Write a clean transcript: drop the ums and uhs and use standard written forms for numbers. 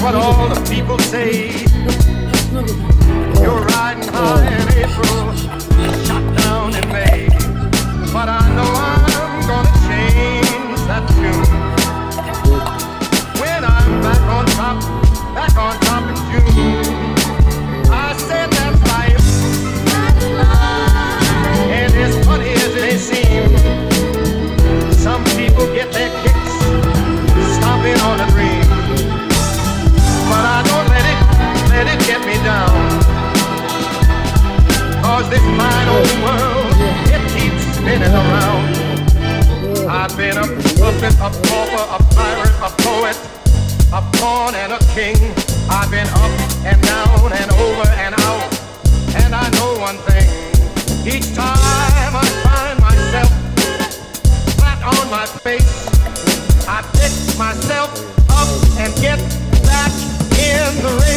what all the people say. You're riding high in April, shot down in May. But I know I'm gonna change that tune. When I'm back on top in June. I said that's life, and as funny as it may seem, some people get their kicks stomping on a dream. But I don't let it get me down. 'Cause this fine old world, it keeps spinning around. I've been a puppet, a pauper, a pirate, a poet, a pawn and a king. I've been up and down and over and out. And I know one thing, each time I find myself flat on my face, I pick myself up and get back in the ring.